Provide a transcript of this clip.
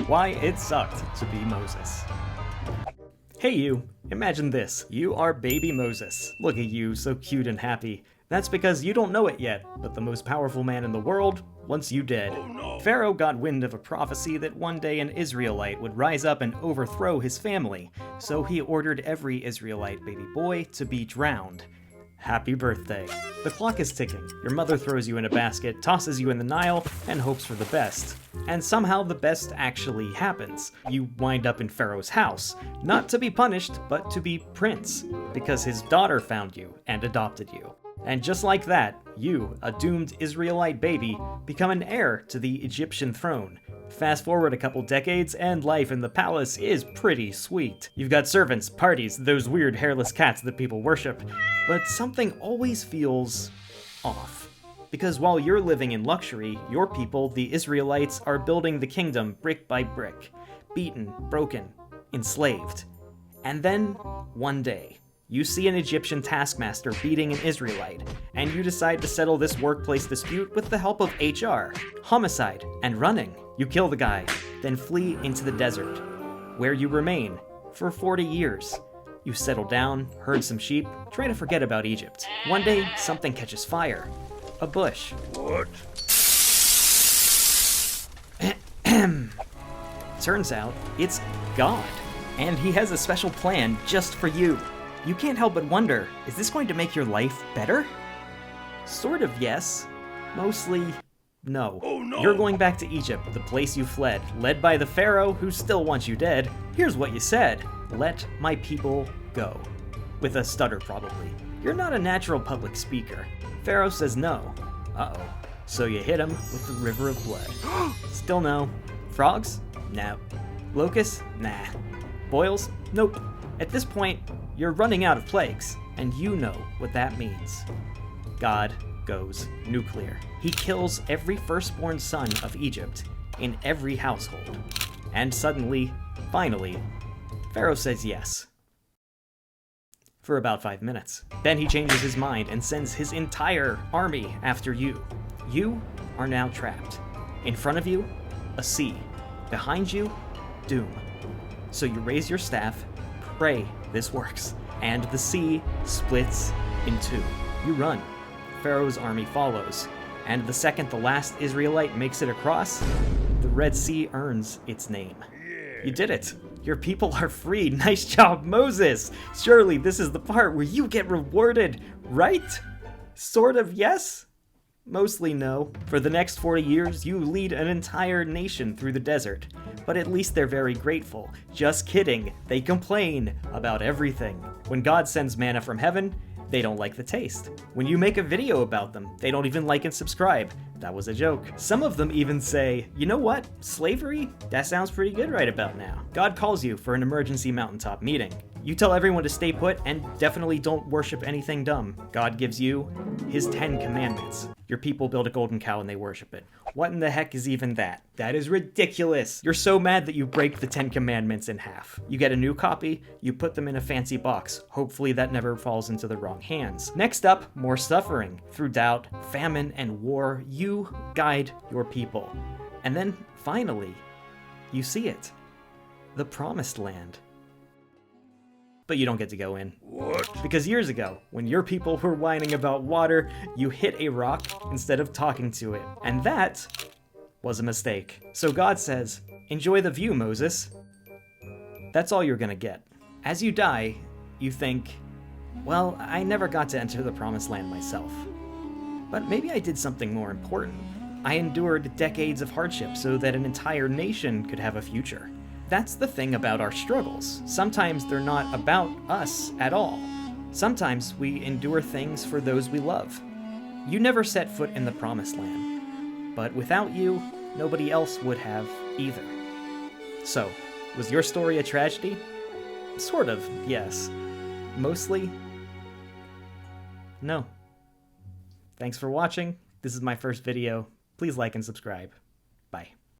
Why it sucked to be Moses. Hey you, imagine this. You are baby Moses. Look at you, so cute and happy. That's because you don't know it yet, but the most powerful man in the world wants you dead. Oh, no. Pharaoh got wind of a prophecy that one day an Israelite would rise up and overthrow his family, so he ordered every Israelite baby boy to be drowned. Happy birthday. The clock is ticking. Your mother throws you in a basket, tosses you in the Nile, and hopes for the best. And somehow the best actually happens. You wind up in Pharaoh's house, not to be punished, but to be prince, because his daughter found you and adopted you. And just like that, you, a doomed Israelite baby, become an heir to the Egyptian throne. Fast forward a couple decades, and life in the palace is pretty sweet. You've got servants, parties, those weird hairless cats that people worship. But something always feels off. Because while you're living in luxury, your people, the Israelites, are building the kingdom brick by brick. Beaten, broken, enslaved. And then, one day, you see an Egyptian taskmaster beating an Israelite, and you decide to settle this workplace dispute with the help of HR, homicide, and running. You kill the guy, then flee into the desert, where you remain for 40 years. You settle down, herd some sheep, try to forget about Egypt. One day, something catches fire. A bush. What? Turns out, it's God, and he has a special plan just for you. You can't help but wonder, is this going to make your life better? Sort of yes, mostly no. Oh, no. You're going back to Egypt, the place you fled, led by the Pharaoh who still wants you dead. Here's what you said: let my people go. With a stutter probably. You're not a natural public speaker. Pharaoh says no. Uh-oh. So you hit him with the river of blood. Still no. Frogs? No. Locusts? Nah. Boils? Nope. At this point, you're running out of plagues, and you know what that means. God goes nuclear. He kills every firstborn son of Egypt in every household. And suddenly, finally, Pharaoh says yes. For about 5 minutes. Then he changes his mind and sends his entire army after you. You are now trapped. In front of you, a sea. Behind you, doom. So you raise your staff, pray this works, and the sea splits in two. You run. Pharaoh's army follows, and the second the last Israelite makes it across, the Red Sea earns its name. Yeah. You did it. Your people are free. Nice job, Moses. Surely this is the part where you get rewarded, right? Sort of yes? Mostly no. For the next 40 years, you lead an entire nation through the desert. But at least they're very grateful. Just kidding. They complain about everything. When God sends manna from heaven, they don't like the taste. When you make a video about them, they don't even like and subscribe. That was a joke. Some of them even say, you know what? Slavery? That sounds pretty good right about now. God calls you for an emergency mountaintop meeting. You tell everyone to stay put and definitely don't worship anything dumb. God gives you his 10 commandments. Your people build a golden cow and they worship it. What in the heck is even that? That is ridiculous. You're so mad that you break the 10 commandments in half. You get a new copy, you put them in a fancy box. Hopefully that never falls into the wrong hands. Next up, more suffering. Through doubt, famine, and war, you guide your people. And then, finally, you see it. The promised land. But you don't get to go in. What? Because years ago, when your people were whining about water, you hit a rock instead of talking to it. And that was a mistake. So God says, enjoy the view, Moses. That's all you're gonna get. As you die, you think, well, I never got to enter the promised land myself. But maybe I did something more important. I endured decades of hardship so that an entire nation could have a future. That's the thing about our struggles. Sometimes they're not about us at all. Sometimes we endure things for those we love. You never set foot in the promised land, but without you, nobody else would have either. So, was your story a tragedy? Sort of, yes. Mostly? No. Thanks for watching. This is my first video. Please like and subscribe.